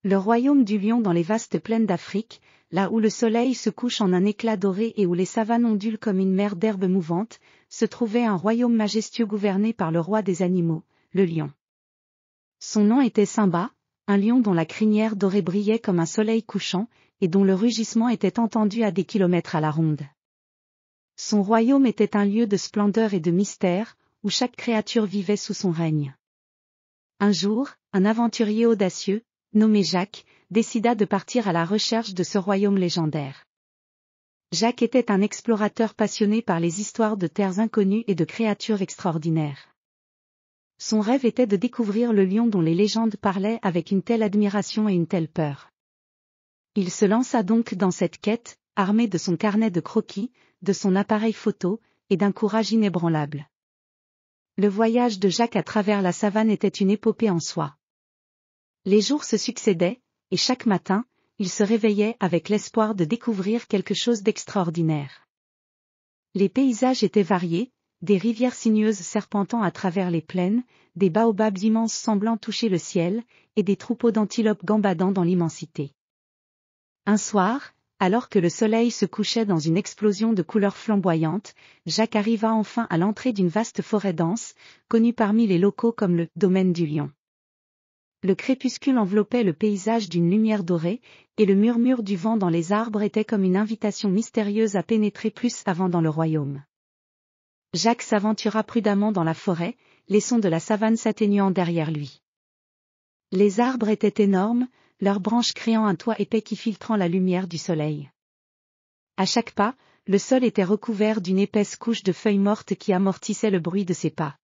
Le royaume du lion dans les vastes plaines d'Afrique, là où le soleil se couche en un éclat doré et où les savanes ondulent comme une mer d'herbes mouvantes, se trouvait un royaume majestueux gouverné par le roi des animaux, le lion. Son nom était Simba, un lion dont la crinière dorée brillait comme un soleil couchant, et dont le rugissement était entendu à des kilomètres à la ronde. Son royaume était un lieu de splendeur et de mystère, où chaque créature vivait sous son règne. Un jour, un aventurier audacieux, nommé Jacques, décida de partir à la recherche de ce royaume légendaire. Jacques était un explorateur passionné par les histoires de terres inconnues et de créatures extraordinaires. Son rêve était de découvrir le lion dont les légendes parlaient avec une telle admiration et une telle peur. Il se lança donc dans cette quête, armé de son carnet de croquis, de son appareil photo, et d'un courage inébranlable. Le voyage de Jacques à travers la savane était une épopée en soi. Les jours se succédaient, et chaque matin, il se réveillait avec l'espoir de découvrir quelque chose d'extraordinaire. Les paysages étaient variés, des rivières sinueuses serpentant à travers les plaines, des baobabs immenses semblant toucher le ciel, et des troupeaux d'antilopes gambadant dans l'immensité. Un soir, alors que le soleil se couchait dans une explosion de couleurs flamboyantes, Jacques arriva enfin à l'entrée d'une vaste forêt dense, connue parmi les locaux comme le « domaine du lion ». Le crépuscule enveloppait le paysage d'une lumière dorée, et le murmure du vent dans les arbres était comme une invitation mystérieuse à pénétrer plus avant dans le royaume. Jacques s'aventura prudemment dans la forêt, les sons de la savane s'atténuant derrière lui. Les arbres étaient énormes, leurs branches créant un toit épais qui filtrant la lumière du soleil. À chaque pas, le sol était recouvert d'une épaisse couche de feuilles mortes qui amortissait le bruit de ses pas.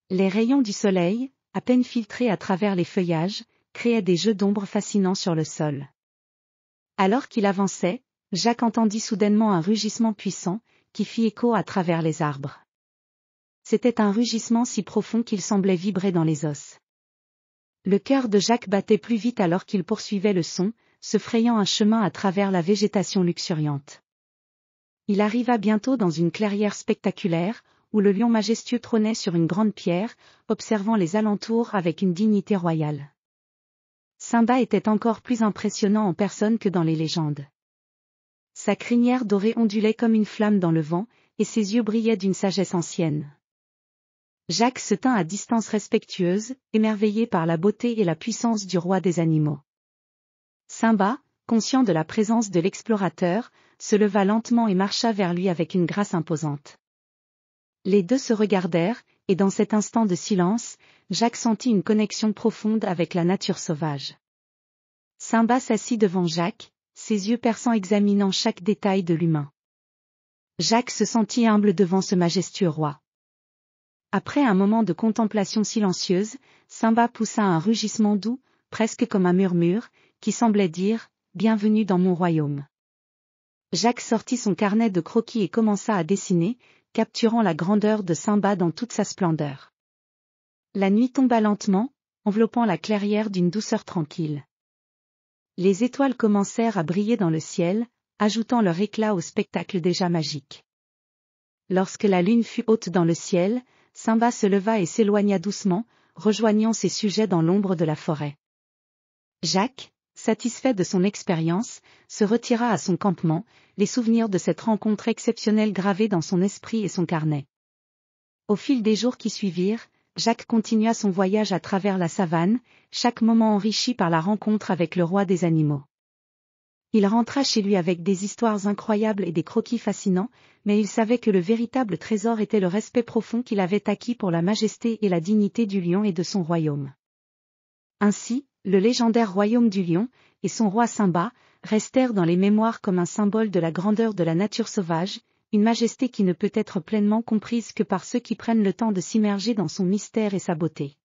Les rayons du soleil, à peine filtrés à travers les feuillages, créaient des jeux d'ombre fascinants sur le sol. Alors qu'il avançait, Jacques entendit soudainement un rugissement puissant, qui fit écho à travers les arbres. C'était un rugissement si profond qu'il semblait vibrer dans les os. Le cœur de Jacques battait plus vite alors qu'il poursuivait le son, se frayant un chemin à travers la végétation luxuriante. Il arriva bientôt dans une clairière spectaculaire, où le lion majestueux trônait sur une grande pierre, observant les alentours avec une dignité royale. Simba était encore plus impressionnant en personne que dans les légendes. Sa crinière dorée ondulait comme une flamme dans le vent, et ses yeux brillaient d'une sagesse ancienne. Jacques se tint à distance respectueuse, émerveillé par la beauté et la puissance du roi des animaux. Simba, conscient de la présence de l'explorateur, se leva lentement et marcha vers lui avec une grâce imposante. Les deux se regardèrent, et dans cet instant de silence, Jacques sentit une connexion profonde avec la nature sauvage. Simba s'assit devant Jacques, ses yeux perçants examinant chaque détail de l'humain. Jacques se sentit humble devant ce majestueux roi. Après un moment de contemplation silencieuse, Simba poussa un rugissement doux, presque comme un murmure, qui semblait dire « Bienvenue dans mon royaume ». Jacques sortit son carnet de croquis et commença à dessiner, capturant la grandeur de Simba dans toute sa splendeur. La nuit tomba lentement, enveloppant la clairière d'une douceur tranquille. Les étoiles commencèrent à briller dans le ciel, ajoutant leur éclat au spectacle déjà magique. Lorsque la lune fut haute dans le ciel, Simba se leva et s'éloigna doucement, rejoignant ses sujets dans l'ombre de la forêt. Jacques, satisfait de son expérience, se retira à son campement, les souvenirs de cette rencontre exceptionnelle gravés dans son esprit et son carnet. Au fil des jours qui suivirent, Jacques continua son voyage à travers la savane, chaque moment enrichi par la rencontre avec le roi des animaux. Il rentra chez lui avec des histoires incroyables et des croquis fascinants, mais il savait que le véritable trésor était le respect profond qu'il avait acquis pour la majesté et la dignité du lion et de son royaume. Ainsi, le légendaire royaume du lion, et son roi Simba, restèrent dans les mémoires comme un symbole de la grandeur de la nature sauvage, une majesté qui ne peut être pleinement comprise que par ceux qui prennent le temps de s'immerger dans son mystère et sa beauté.